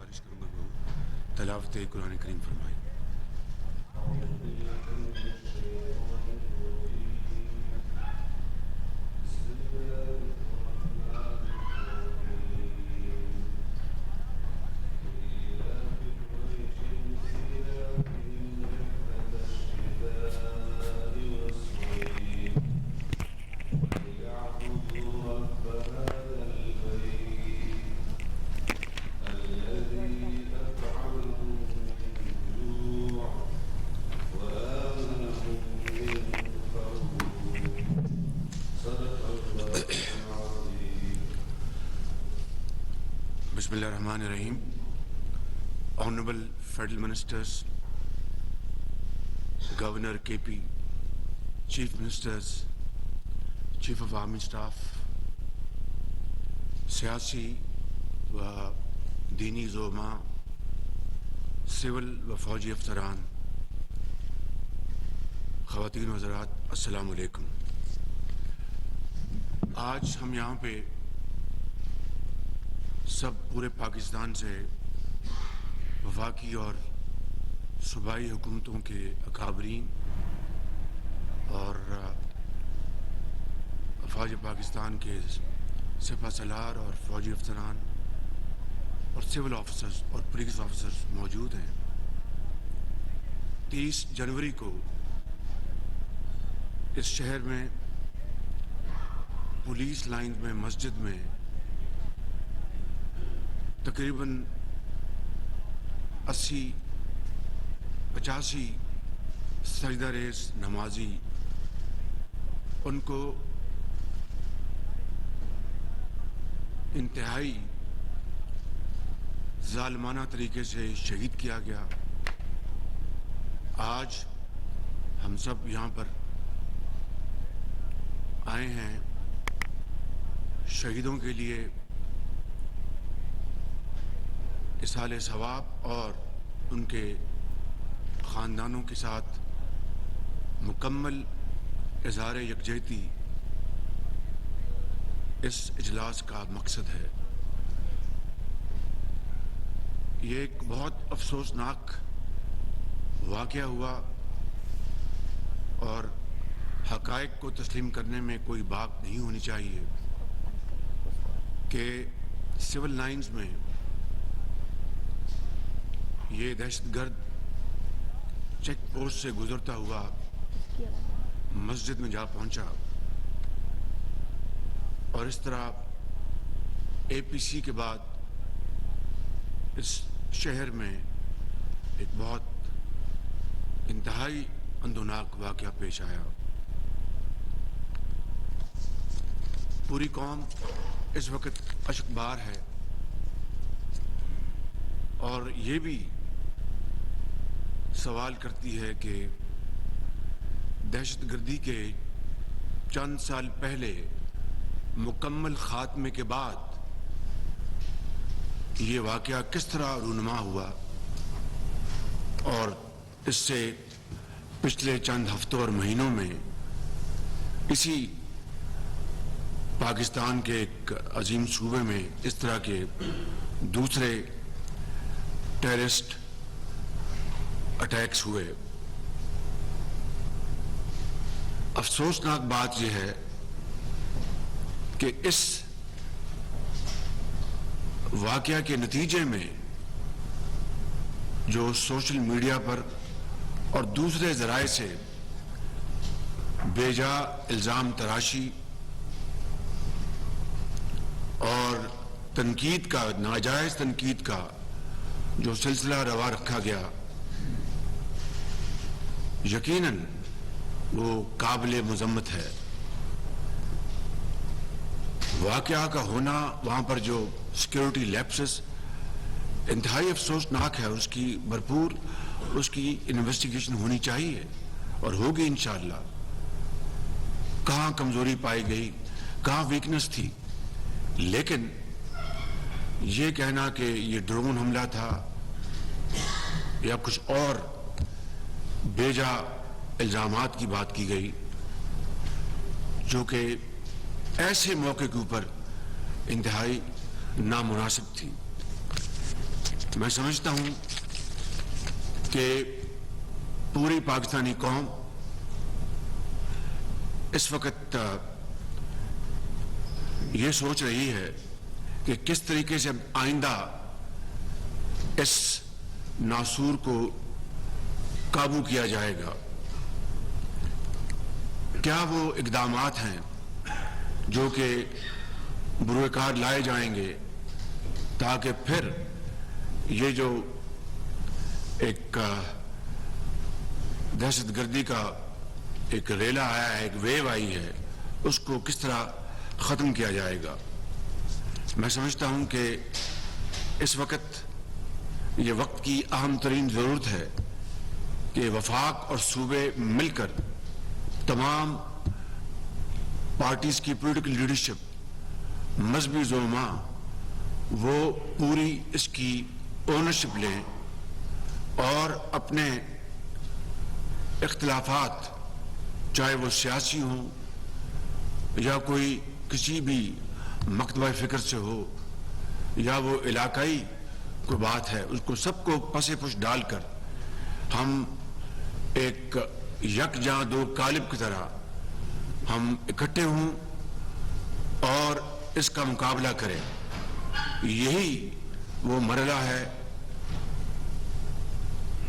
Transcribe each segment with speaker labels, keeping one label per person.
Speaker 1: گزارش کروں گا بہو تلاوت قرآن کریم فرمائے. بسم اللہ الرحمن الرحیم. Honorable Federal Ministers, Governor KP, Chief Ministers, Chief of Army Staff, سیاسی و دینی زعماء، سول و فوجی افسران، خواتین و حضرات، السلام علیکم. آج ہم یہاں پہ سب پورے پاکستان سے وفاقی اور صوبائی حکومتوں کے اکابرین اور افواج پاکستان کے سپہ سالار اور فوجی افسران اور سول آفیسرز اور پولیس آفیسرز موجود ہیں. 30 جنوری کو اس شہر میں پولیس لائن میں مسجد میں تقریباً 80-85 سجدہ ریز نمازی ان کو انتہائی ظالمانہ طریقے سے شہید کیا گیا. آج ہم سب یہاں پر آئے ہیں شہیدوں کے لیے اصحال ثواب اور ان کے خاندانوں کے ساتھ مکمل اظہار یکجہتی اس اجلاس کا مقصد ہے. یہ ایک بہت افسوسناک واقعہ ہوا اور حقائق کو تسلیم کرنے میں کوئی باک نہیں ہونی چاہیے کہ سول لائنز میں یہ دہشت گرد چیک پوسٹ سے گزرتا ہوا مسجد میں جا پہنچا اور اس طرح اے پی سی کے بعد اس شہر میں ایک بہت انتہائی اندوناک واقعہ پیش آیا. پوری قوم اس وقت اشکبار ہے اور یہ بھی سوال کرتی ہے کہ دہشت گردی کے چند سال پہلے مکمل خاتمے کے بعد یہ واقعہ کس طرح رونما ہوا اور اس سے پچھلے چند ہفتوں اور مہینوں میں اسی پاکستان کے ایک عظیم صوبے میں اس طرح کے دوسرے ٹیررسٹ اٹیکس ہوئے. افسوسناک بات یہ ہے کہ اس واقعہ کے نتیجے میں جو سوشل میڈیا پر اور دوسرے ذرائع سے بے جا الزام تراشی اور تنقید کا، ناجائز تنقید کا جو سلسلہ روا رکھا گیا، یقیناً وہ قابل مذمت ہے. واقعہ کا ہونا، وہاں پر جو سیکیورٹی لیپسز انتہائی افسوسناک ہے، اس کی بھرپور اس کی انویسٹیگیشن ہونی چاہیے اور ہوگی انشاءاللہ. کہاں کمزوری پائی گئی، کہاں ویکنس تھی، لیکن یہ کہنا کہ یہ ڈرون حملہ تھا یا کچھ اور بیجا الزامات کی بات کی گئی جو کہ ایسے موقع کے اوپر انتہائی نامناسب تھی. میں سمجھتا ہوں کہ پوری پاکستانی قوم اس وقت یہ سوچ رہی ہے کہ کس طریقے سے آئندہ اس ناسور کو قابو کیا جائے گا. کیا وہ اقدامات ہیں جو کہ بروئے کار لائے جائیں گے تاکہ پھر یہ جو ایک دہشت گردی کا ایک ریلا آیا ہے, ایک ویو آئی ہے, اس کو کس طرح ختم کیا جائے گا. میں سمجھتا ہوں کہ اس وقت یہ وقت کی اہم ترین ضرورت ہے کہ وفاق اور صوبے مل کر تمام پارٹیز کی پولیٹیکل لیڈرشپ, مذہبی زعماء, وہ پوری اس کی اونرشپ لیں اور اپنے اختلافات, چاہے وہ سیاسی ہوں یا کوئی کسی بھی مکتبہ فکر سے ہو یا وہ علاقائی کوئی بات ہے, اس کو سب کو پس پش ڈال کر ہم ایک یکجاں دو قالب کی طرح ہم اکٹھے ہوں اور اس کا مقابلہ کریں. یہی وہ مرحلہ ہے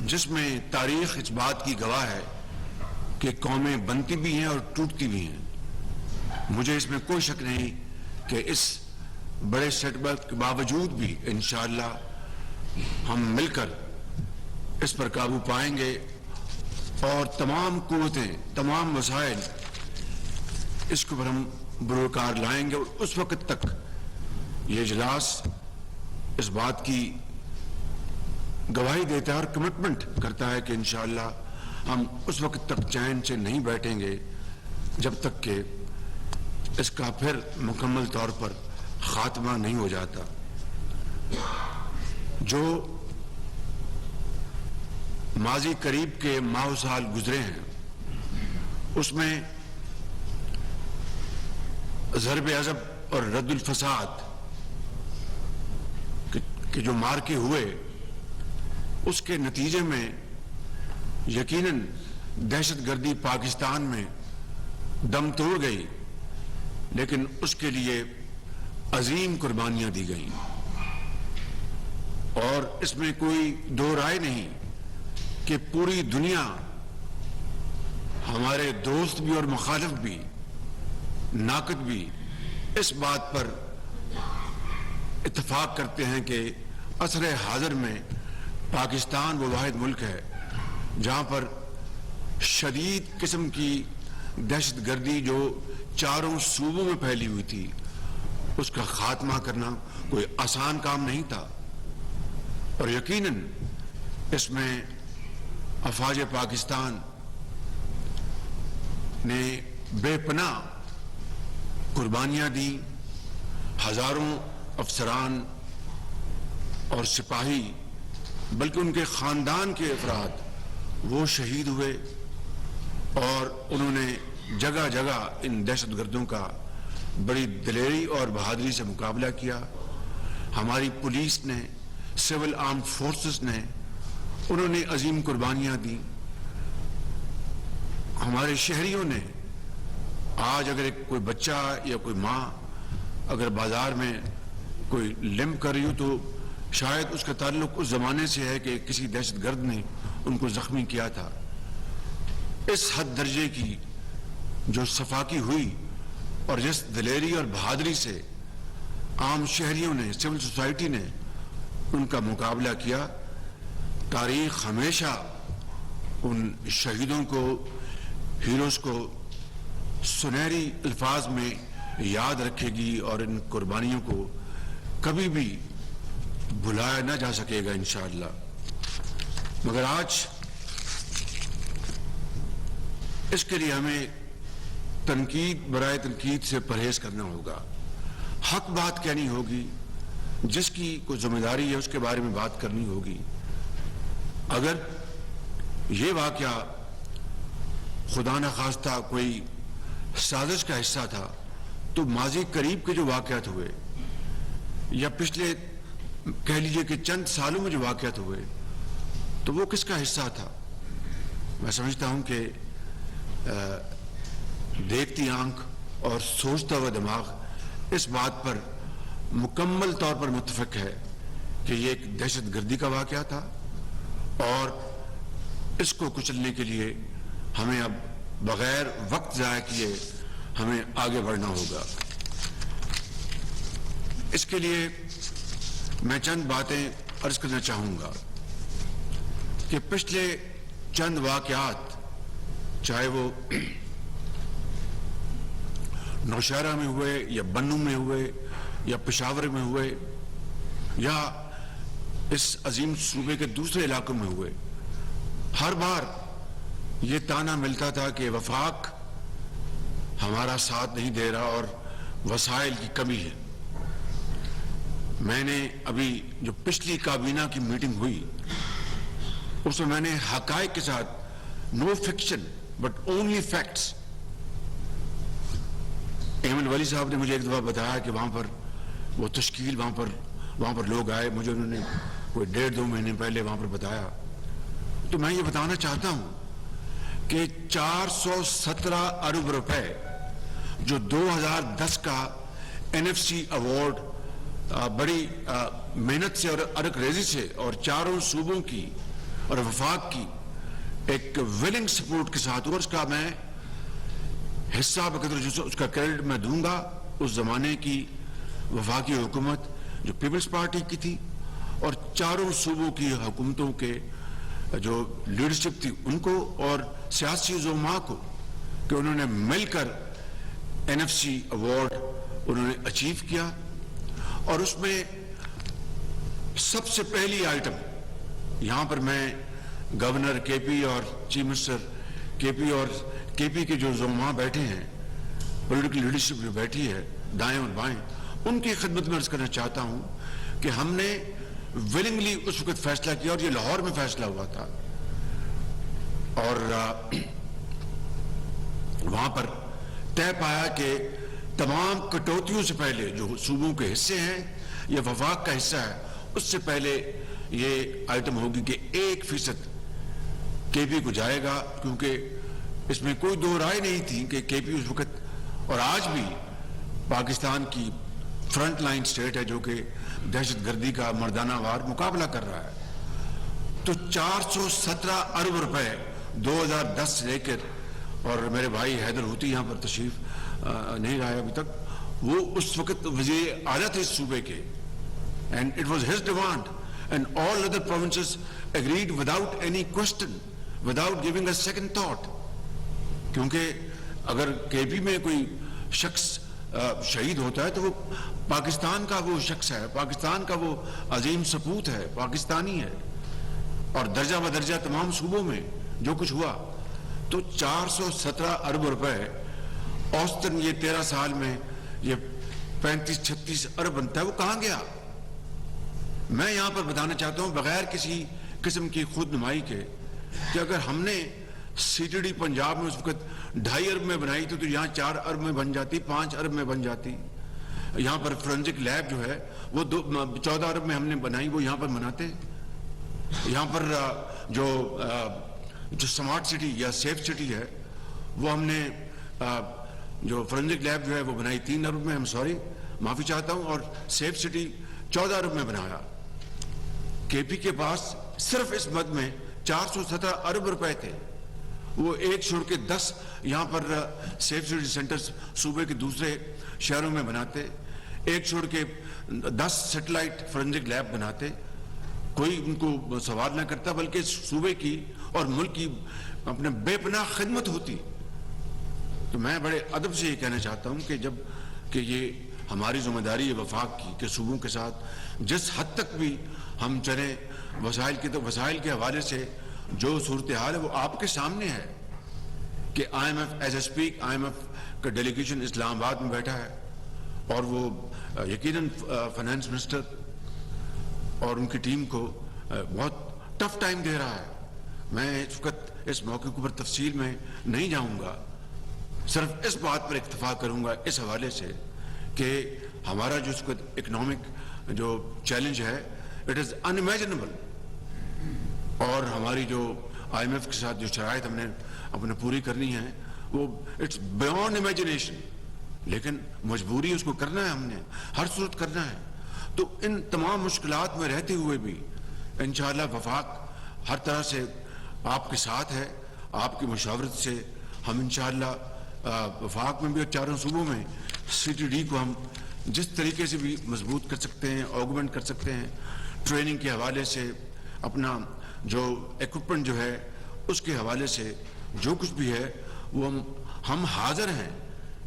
Speaker 1: جس میں تاریخ اس بات کی گواہ ہے کہ قومیں بنتی بھی ہیں اور ٹوٹتی بھی ہیں. مجھے اس میں کوئی شک نہیں کہ اس بڑے سیٹ بیک کے باوجود بھی انشاءاللہ ہم مل کر اس پر قابو پائیں گے اور تمام قوتیں, تمام وسائل اس کو پر ہم بروکار لائیں گے. اور اس وقت تک یہ اجلاس اس بات کی گواہی دیتا ہے اور کمٹمنٹ کرتا ہے کہ انشاءاللہ ہم اس وقت تک چین سے نہیں بیٹھیں گے جب تک کہ اس کا پھر مکمل طور پر خاتمہ نہیں ہو جاتا. جو ماضی قریب کے ماہ و سال گزرے ہیں اس میں ضرب عضب اور رد الفساد کے جو مارکے ہوئے, اس کے نتیجے میں یقیناً دہشت گردی پاکستان میں دم توڑ گئی, لیکن اس کے لیے عظیم قربانیاں دی گئیں. اور اس میں کوئی دو رائے نہیں کہ پوری دنیا, ہمارے دوست بھی اور مخالف بھی, ناقد بھی, اس بات پر اتفاق کرتے ہیں کہ عصر حاضر میں پاکستان وہ واحد ملک ہے جہاں پر شدید قسم کی دہشت گردی جو چاروں صوبوں میں پھیلی ہوئی تھی, اس کا خاتمہ کرنا کوئی آسان کام نہیں تھا. اور یقیناً اس میں افواج پاکستان نے بے پناہ قربانیاں دی. ہزاروں افسران اور سپاہی, بلکہ ان کے خاندان کے افراد وہ شہید ہوئے اور انہوں نے جگہ جگہ ان دہشت گردوں کا بڑی دلیری اور بہادری سے مقابلہ کیا. ہماری پولیس نے, سول آرمڈ فورسز نے, انہوں نے عظیم قربانیاں دی. ہمارے شہریوں نے, آج اگر کوئی بچہ یا کوئی ماں اگر بازار میں کوئی لمپ کر رہی ہو تو شاید اس کا تعلق اس زمانے سے ہے کہ کسی دہشت گرد نے ان کو زخمی کیا تھا. اس حد درجے کی جو صفاقی ہوئی اور جس دلیری اور بہادری سے عام شہریوں نے, سول سوسائٹی نے ان کا مقابلہ کیا, تاریخ ہمیشہ ان شہیدوں کو, ہیروز کو سنہری الفاظ میں یاد رکھے گی اور ان قربانیوں کو کبھی بھی بھلایا نہ جا سکے گا انشاءاللہ. مگر آج اس کے لیے ہمیں تنقید برائے تنقید سے پرہیز کرنا ہوگا. حق بات کہنی ہوگی, جس کی کوئی ذمہ داری ہے اس کے بارے میں بات کرنی ہوگی. اگر یہ واقعہ خدا نخواستہ کوئی سازش کا حصہ تھا تو ماضی قریب کے جو واقعات ہوئے یا پچھلے کہہ لیجئے کہ چند سالوں میں جو واقعات ہوئے تو وہ کس کا حصہ تھا؟ میں سمجھتا ہوں کہ دیکھتی آنکھ اور سوچتا ہوا دماغ اس بات پر مکمل طور پر متفق ہے کہ یہ ایک دہشت گردی کا واقعہ تھا اور اس کو کچلنے کے لیے ہمیں اب بغیر وقت ضائع کیے ہمیں آگے بڑھنا ہوگا۔ اس کے لیے میں چند باتیں عرض کرنا چاہوں گا کہ پچھلے چند واقعات، چاہے وہ نوشہرہ میں ہوئے یا بنوں میں ہوئے یا پشاور میں ہوئے یا اس عظیم صوبے کے دوسرے علاقوں میں ہوئے، ہر بار یہ تانا ملتا تھا کہ وفاق ہمارا ساتھ نہیں دے رہا اور وسائل کی کمی ہے۔ میں نے ابھی جو پچھلی کابینہ کی میٹنگ ہوئی اس میں میں نے حقائق کے ساتھ، no fiction but only facts, Aiman Wali صاحب نے مجھے ایک دفعہ بتایا کہ وہاں پر وہ تشکیل وہاں پر لوگ آئے، مجھے انہوں نے کوئی 1.5-2 مہینے پہلے وہاں پر بتایا، تو میں یہ بتانا چاہتا ہوں کہ 417 ارب روپے جو 2010 کا NFC ایوارڈ بڑی محنت سے اور ارک ریزی سے اور چاروں صوبوں کی اور وفاق کی ایک ویلنگ سپورٹ کے ساتھ، اور اس کا میں حصہ بقدر اس کا کریڈٹ میں دوں گا اس زمانے کی وفاقی حکومت جو پیپلز پارٹی کی تھی اور چاروں صوبوں کی حکومتوں کے جو لیڈرشپ تھی ان کو اور سیاسی زعماء کو کہ انہوں نے مل کر NFC ایوارڈ انہوں نے اچیو کیا۔ اور اس میں سب سے پہلی آئٹم یہاں پر میں گورنر کے پی اور چیف منسٹر کے پی اور کے پی کے جو زعماء بیٹھے ہیں، پولیٹیکل لیڈرشپ جو بیٹھی ہے دائیں اور بائیں، ان کی خدمت میں عرض کرنا چاہتا ہوں کہ ہم نے ویلنگلی اس وقت فیصلہ کیا اور یہ لاہور میں فیصلہ ہوا تھا، اور وہاں پر طے پایا کہ تمام کٹوتیوں سے پہلے جو صوبوں کے حصے ہیں یا وفاق کا حصہ ہے اس سے پہلے یہ آئٹم ہوگی کہ 1% کے پی کو جائے گا، کیونکہ اس میں کوئی دو رائے نہیں تھی کہ کے پی اس وقت اور آج بھی پاکستان کی فرنٹ لائن سٹیٹ ہے جو کہ دہشت گردی کا مردانہ وار مقابلہ کر رہا ہے۔ تو 417 ارب روپے 2010 سے لے کر، اور میرے بھائی حیدر ہوتی یہاں پر تشریف نہیں رہا ابھی تک، وہ اس وقت وزیر اعلیٰ تھے اس صوبے کے، and it was his demand and all other provinces agreed without any question, without giving a second thought، کیونکہ اگر کے پی میں کوئی شخص شہید ہوتا ہے تو وہ پاکستان کا وہ شخص ہے، پاکستان کا وہ عظیم سپوت ہے، پاکستانی ہے، اور درجہ بدرجہ تمام صوبوں میں جو کچھ ہوا۔ تو 417 ارب روپے اوسطاً یہ 13 سال میں یہ 35-36 ارب بنتا ہے، وہ کہاں گیا؟ میں یہاں پر بتانا چاہتا ہوں بغیر کسی قسم کی خود نمائی کے کہ اگر ہم نے CTD پنجاب میں اس وقت 2.5 ارب میں بنائی تھی تو یہاں 4 ارب میں بن جاتی، 5 ارب میں بن جاتی۔ یہاں پر فورنزک لیب جو ہے وہ 14 ارب میں ہم نے بنائی، وہ یہاں پر بناتے۔ یہاں پر جو سمارٹ سٹی یا سیف سٹی ہے وہ ہم نے جو فورنزک لیب جو ہے وہ بنائی 3 ارب میں، ہم سوری معافی چاہتا ہوں، اور سیف سٹی 14 ارب میں بنایا۔ کے پی کے پاس صرف اس مد میں 417 ارب روپے تھے، وہ ایک چھوڑ کے 10 یہاں پر سیف سٹی سینٹرز صوبے کے دوسرے شہروں میں بناتے، ایک چھوڑ کے 10 سیٹلائٹ فورنزک لیب بناتے، کوئی ان کو سوال نہ کرتا، بلکہ صوبے کی اور ملک کی اپنے بے پناہ خدمت ہوتی۔ تو میں بڑے ادب سے یہ کہنا چاہتا ہوں کہ جب کہ یہ ہماری ذمہ داری ہے وفاق کی کہ صوبوں کے ساتھ جس حد تک بھی ہم چلیں وسائل کی، تو وسائل کے حوالے سے جو صورتحال ہے وہ آپ کے سامنے ہے کہ IMF as a speak IMF کا ڈیلیگیشن اسلام آباد میں بیٹھا ہے اور وہ یقیناً فائنانس منسٹر اور ان کی ٹیم کو بہت ٹف ٹائم دے رہا ہے۔ میں اس وقت اس موقع کے اوپر تفصیل میں نہیں جاؤں گا، صرف اس بات پر اکتفا کروں گا اس حوالے سے کہ ہمارا جو اس وقت اکنامک جو چیلنج ہے اٹ از unimaginable. اور ہماری جو IMF کے ساتھ جو شرائط ہم نے اپنے پوری کرنی ہے وہ اٹس بیونڈ امیجنیشن، لیکن مجبوری اس کو کرنا ہے، ہم نے ہر صورت کرنا ہے. تو ان تمام مشکلات میں رہتے ہوئے بھی انشاءاللہ وفاق ہر طرح سے آپ کے ساتھ ہے. آپ کی مشاورت سے ہم انشاءاللہ وفاق میں بھی اور چاروں صوبوں میں CTD کو ہم جس طریقے سے بھی مضبوط کر سکتے ہیں، آگمنٹ کر سکتے ہیں، ٹریننگ کے حوالے سے، اپنا جو ایکوپمنٹ جو ہے اس کے حوالے سے جو کچھ بھی ہے وہ ہم حاضر ہیں.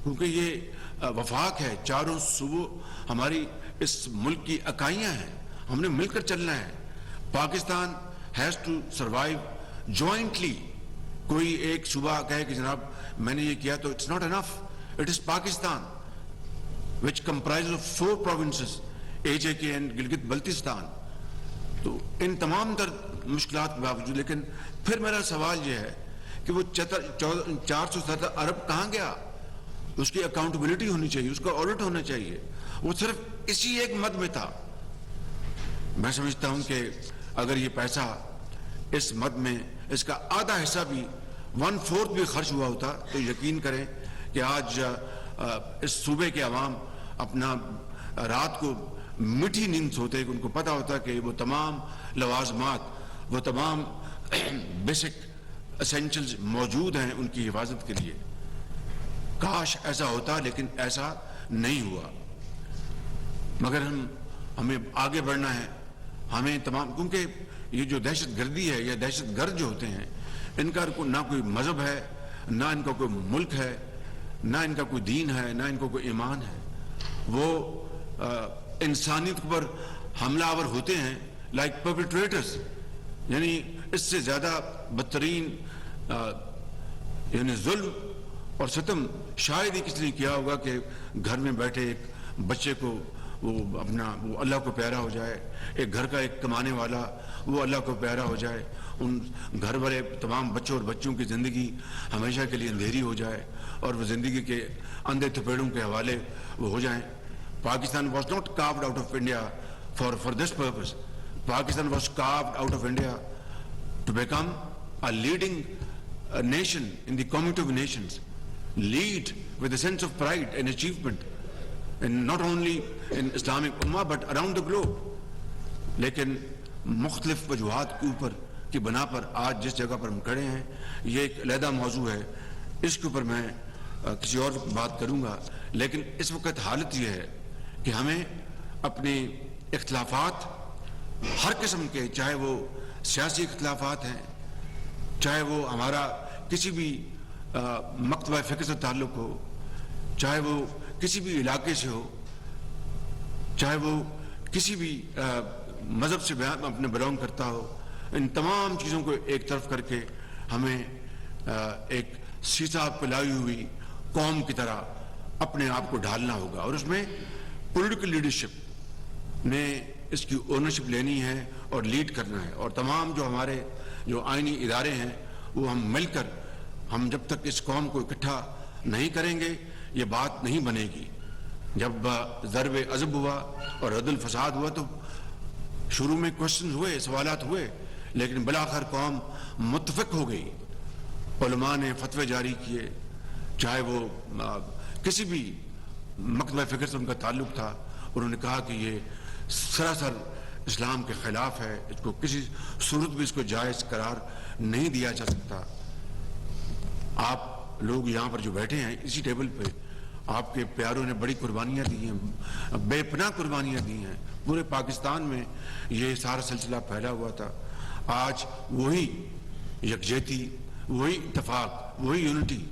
Speaker 1: کیونکہ یہ وفاق ہے، چاروں صوبوں ہماری اس ملک کی اکائیاں ہیں، ہم نے مل کر چلنا ہے. Pakistan has to survive jointly. کوئی ایک صوبہ کہے کہ جناب میں نے یہ کیا تو it's not enough. It is Pakistan which comprises of 4 provinces, AJK and Gilgit Baltistan. تو ان تمام تر مشکلات کے باوجود لیکن پھر میرا سوال یہ ہے کہ وہ 470 ارب کہاں گیا؟ اس کی اکاؤنٹیبلٹی ہونی چاہیے، اس کا آڈٹ ہونا چاہیے. وہ صرف اسی ایک مد میں تھا. میں سمجھتا ہوں کہ اگر یہ پیسہ اس مد میں اس کا آدھا حصہ بھی 1/4 بھی خرچ ہوا ہوتا تو یقین کریں کہ آج اس صوبے کے عوام اپنا رات کو میٹھی نیند سوتے کہ ان کو پتہ ہوتا کہ وہ تمام لوازمات، وہ تمام بیسک اسینشلز موجود ہیں ان کی حفاظت کے لیے. کاش ایسا ہوتا، لیکن ایسا نہیں ہوا. مگر ہمیں آگے بڑھنا ہے. ہمیں تمام، کیونکہ یہ جو دہشت گردی ہے یا دہشت گرد جو ہوتے ہیں ان کا نہ کوئی مذہب ہے، نہ ان کا کوئی ملک ہے، نہ ان کا کوئی دین ہے، نہ ان کو کوئی ایمان ہے. وہ انسانیت پر حملہ آور ہوتے ہیں لائک پرپیٹریٹرز. یعنی اس سے زیادہ بدترین یعنی ظلم اور ستم شاید ہی کس نے کیا ہوگا کہ گھر میں بیٹھے ایک بچے کو وہ اللہ کو پیارا ہو جائے، ایک گھر کا ایک کمانے والا وہ اللہ کو پیارا ہو جائے، ان گھر والے تمام بچوں اور بچوں کی زندگی ہمیشہ کے لیے اندھیری ہو جائے اور وہ زندگی کے اندھے تھپیڑوں کے حوالے وہ ہو جائیں. Pakistan was not carved out of India for this purpose. Pakistan was carved out of India to become a leading nation in the community of nations, lead with a sense of pride and achievement, and not only in Islamic Ummah but around the globe. لیکن مختلف وجوہات کے اوپر کی بنا پر آج جس جگہ پر ہم کھڑے ہیں یہ ایک علیحدہ موضوع ہے، اس کے اوپر میں کسی اور بات کروں گا. لیکن اس وقت حالت یہ ہے کہ ہمیں اپنے اختلافات ہر قسم کے، چاہے وہ سیاسی اختلافات ہیں، چاہے وہ ہمارا کسی بھی مکتبہ فکر سے تعلق ہو، چاہے وہ کسی بھی علاقے سے ہو، چاہے وہ کسی بھی مذہب سے اپنے بلونگ کرتا ہو، ان تمام چیزوں کو ایک طرف کر کے ہمیں ایک سیسا پلائی ہوئی قوم کی طرح اپنے آپ کو ڈھالنا ہوگا. اور اس میں پولیٹیکل لیڈرشپ نے اس کی اونرشپ لینی ہے اور لیڈ کرنا ہے. اور تمام جو ہمارے جو آئینی ادارے ہیں وہ ہم مل کر، ہم جب تک اس قوم کو اکٹھا نہیں کریں گے یہ بات نہیں بنے گی. جب ضرب عضب ہوا اور رد الفساد ہوا تو شروع میں کوشچن ہوئے، سوالات ہوئے، لیکن بلاخر قوم متفق ہو گئی. علماء نے فتوے جاری کیے، چاہے وہ کسی بھی مکتبہ فکر سے ان کا تعلق تھا، انہوں نے کہا کہ یہ سراسر اسلام کے خلاف ہے، اس کو کسی صورت بھی اس کو جائز قرار نہیں دیا جا سکتا. آپ لوگ یہاں پر جو بیٹھے ہیں اسی ٹیبل پہ، آپ کے پیاروں نے بڑی قربانیاں دی ہیں، بے پناہ قربانیاں دی ہیں. پورے پاکستان میں یہ سارا سلسلہ پھیلا ہوا تھا. آج وہی یکجہتی، وہی اتفاق، وہی یونٹی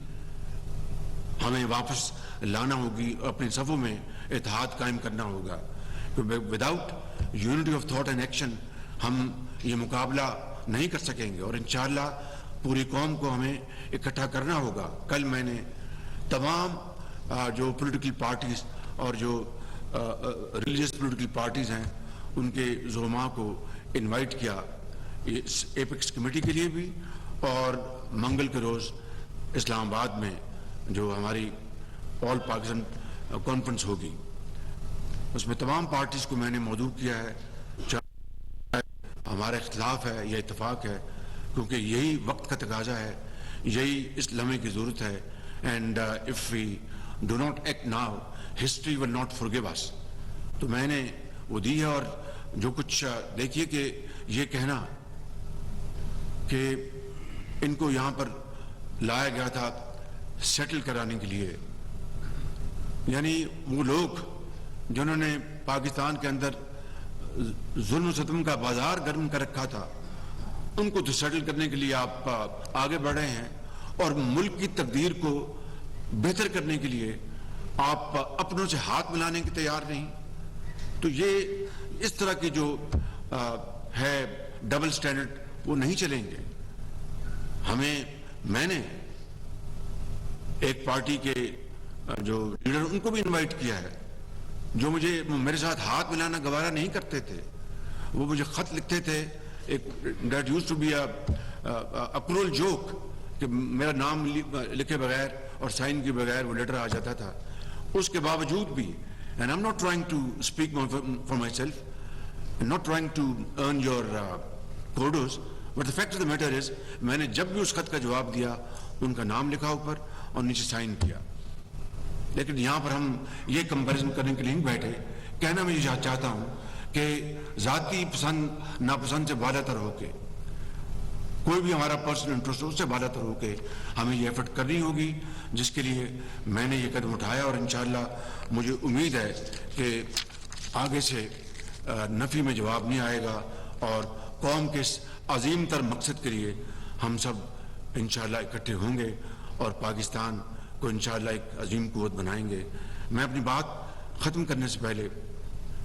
Speaker 1: ہمیں واپس لانا ہوگی، اپنے صفوں میں اتحاد قائم کرنا ہوگا. Without unity of thought and action ہم یہ مقابلہ نہیں کر سکیں گے. اور انشاءاللہ پوری قوم کو ہمیں اکٹھا کرنا ہوگا. کل میں نے تمام جو پولیٹیکل پارٹیز اور جو ریلیجیس پولیٹیکل پارٹیز ہیں ان کے زعماء کو انوائٹ کیا ایپیکس کمیٹی کے لیے بھی، اور منگل کے روز اسلام آباد میں جو ہماری آل پاکستان کانفرنس ہوگی اس میں تمام پارٹیز کو میں نے مدعو کیا ہے. ہمارا اختلاف ہے یا اتفاق ہے، کیونکہ یہی وقت کا تقاضا ہے، یہی اس لمحے کی ضرورت ہے. And if we do not act now history will not forgive us. تو میں نے وہ دی ہے. اور جو کچھ دیکھیے کہ یہ کہنا کہ ان کو یہاں پر لایا گیا تھا سیٹل کرانے کے لیے، یعنی وہ لوگ جنہوں نے پاکستان کے اندر ظلم و ستم کا بازار گرم کر رکھا تھا، ان کو تو سیٹل کرنے کے لیے آپ آگے بڑھ رہے ہیں، اور ملک کی تقدیر کو بہتر کرنے کے لیے آپ اپنوں سے ہاتھ ملانے کے تیار نہیں. تو یہ اس طرح کی جو ہے ڈبل سٹینڈرڈ وہ نہیں چلیں گے. میں نے ایک پارٹی کے جو لیڈر ان کو بھی انوائٹ کیا ہے، جو میرے ساتھ ہاتھ ملانا گوارا نہیں کرتے تھے. وہ مجھے خط لکھتے تھے، ایک that used to be a cruel joke کہ میرا نام لکھے بغیر اور سائن کے بغیر وہ لیٹر آ جاتا تھا. اس کے باوجود بھی and I'm not trying to speak for myself, I'm not trying to earn your kudos, but the fact of the matter is میں نے جب بھی اس خط کا جواب دیا ان کا نام لکھا اوپر اور نیچے سائن کیا. لیکن یہاں پر ہم یہ کمپیریزن کرنے کے لیے نہیں بیٹھے. کہنا میں یہ چاہتا ہوں کہ ذاتی پسند ناپسند سے بالا تر ہو کے، کوئی بھی ہمارا پرسنل انٹرسٹ اس سے بالا تر ہو کے ہمیں یہ ایفرٹ کرنی ہوگی، جس کے لیے میں نے یہ قدم اٹھایا. اور انشاءاللہ مجھے امید ہے کہ آگے سے نفی میں جواب نہیں آئے گا، اور قوم کے اس عظیم تر مقصد کے لیے ہم سب انشاءاللہ اکٹھے ہوں گے اور پاکستان کو انشاءاللہ ایک عظیم قوت بنائیں گے. میں اپنی بات ختم کرنے سے پہلے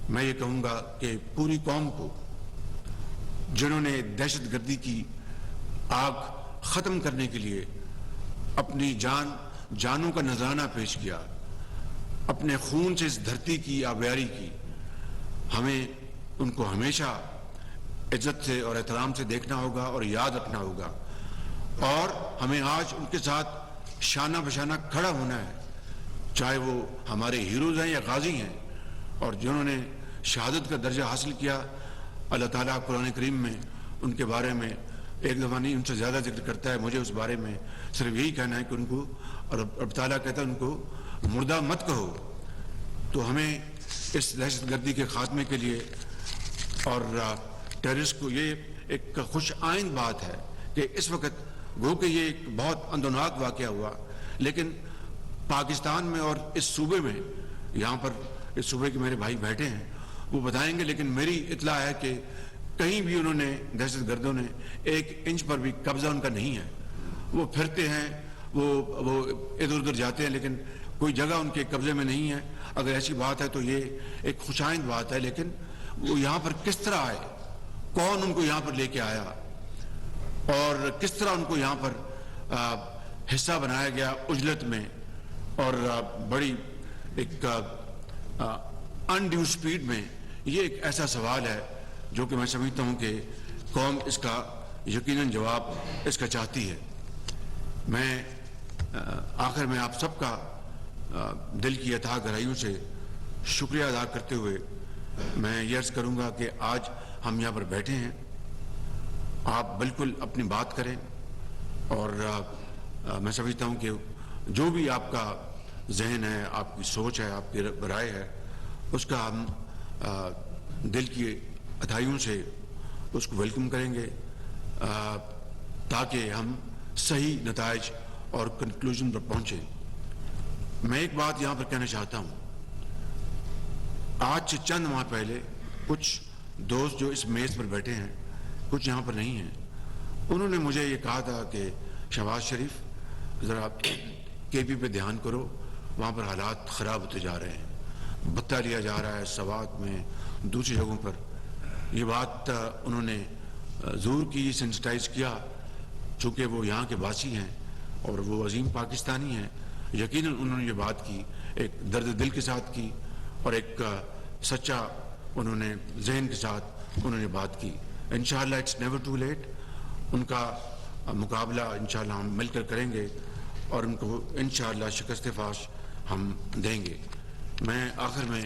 Speaker 1: میں یہ کہوں گا کہ پوری قوم کو، جنہوں نے دہشت گردی کی آگ ختم کرنے کے لیے اپنی جانوں کا نذرانہ پیش کیا، اپنے خون سے اس دھرتی کی آبیاری کی، ہمیں ان کو ہمیشہ عزت سے اور احترام سے دیکھنا ہوگا اور یاد رکھنا ہوگا. اور ہمیں آج ان کے ساتھ شانہ بشانہ کھڑا ہونا ہے، چاہے وہ ہمارے ہیروز ہیں یا غازی ہیں. اور جنہوں نے شہادت کا درجہ حاصل کیا، اللہ تعالیٰ قرآن کریم میں ان کے بارے میں ایک دفعہ نہیں ان سے زیادہ ذکر کرتا ہے. مجھے اس بارے میں صرف یہی کہنا ہے کہ ان کو، اور رب تعالیٰ کہتا ہے ان کو مردہ مت کہو. تو ہمیں اس دہشت گردی کے خاتمے کے لیے اور ٹیررسٹ کو، یہ ایک خوش آئند بات ہے کہ اس وقت گو کہ یہ ایک بہت اندوناک واقعہ ہوا، لیکن پاکستان میں اور اس صوبے میں، یہاں پر اس صوبے کے میرے بھائی بیٹھے ہیں وہ بتائیں گے، لیکن میری اطلاع ہے کہ کہیں بھی انہوں نے، دہشت گردوں نے 1 انچ پر بھی قبضہ ان کا نہیں ہے. وہ پھرتے ہیں، وہ ادھر ادھر جاتے ہیں، لیکن کوئی جگہ ان کے قبضے میں نہیں ہے. اگر ایسی بات ہے تو یہ ایک خوشائند بات ہے. لیکن وہ یہاں پر کس طرح آئے، کون ان کو یہاں پر لے کے آیا، اور کس طرح ان کو یہاں پر حصہ بنایا گیا عجلت میں، اور بڑی ایک انڈیو سپیڈ میں، یہ ایک ایسا سوال ہے جو کہ میں سمجھتا ہوں کہ قوم اس کا یقیناً جواب اس کا چاہتی ہے. میں آخر میں آپ سب کا دل کی اتھاہ گہرائیوں سے شکریہ ادا کرتے ہوئے میں یہ عرض کروں گا کہ آج ہم یہاں پر بیٹھے ہیں، آپ بالکل اپنی بات کریں، اور میں سمجھتا ہوں کہ جو بھی آپ کا ذہن ہے، آپ کی سوچ ہے، آپ کی رائے ہے، اس کا ہم دل کی اتھائیوں سے اس کو ویلکم کریں گے، تاکہ ہم صحیح نتائج اور کنکلوژن پر پہنچیں. میں ایک بات یہاں پر کہنا چاہتا ہوں. آج سے چند ماہ پہلے کچھ دوست جو اس میز پر بیٹھے ہیں، کچھ یہاں پر نہیں ہیں، انہوں نے مجھے یہ کہا تھا کہ شہباز شریف ذرا کے پی پہ دھیان کرو، وہاں پر حالات خراب ہوتے جا رہے ہیں، بھتہ لیا جا رہا ہے سوات میں، دوسری جگہوں پر. یہ بات انہوں نے ضرور کی، سینسٹائز کیا، چونکہ وہ یہاں کے باسی ہیں اور وہ عظیم پاکستانی ہیں. یقیناً انہوں نے یہ بات کی، ایک درد دل کے ساتھ کی، اور ایک سچا انہوں نے ذہن کے ساتھ انہوں نے بات کی. انشاءاللہ اٹس نیور ٹو لیٹ. ان کا مقابلہ انشاءاللہ ہم مل کر کریں گے اور ان کو انشاءاللہ شکست فاش ہم دیں گے. میں آخر میں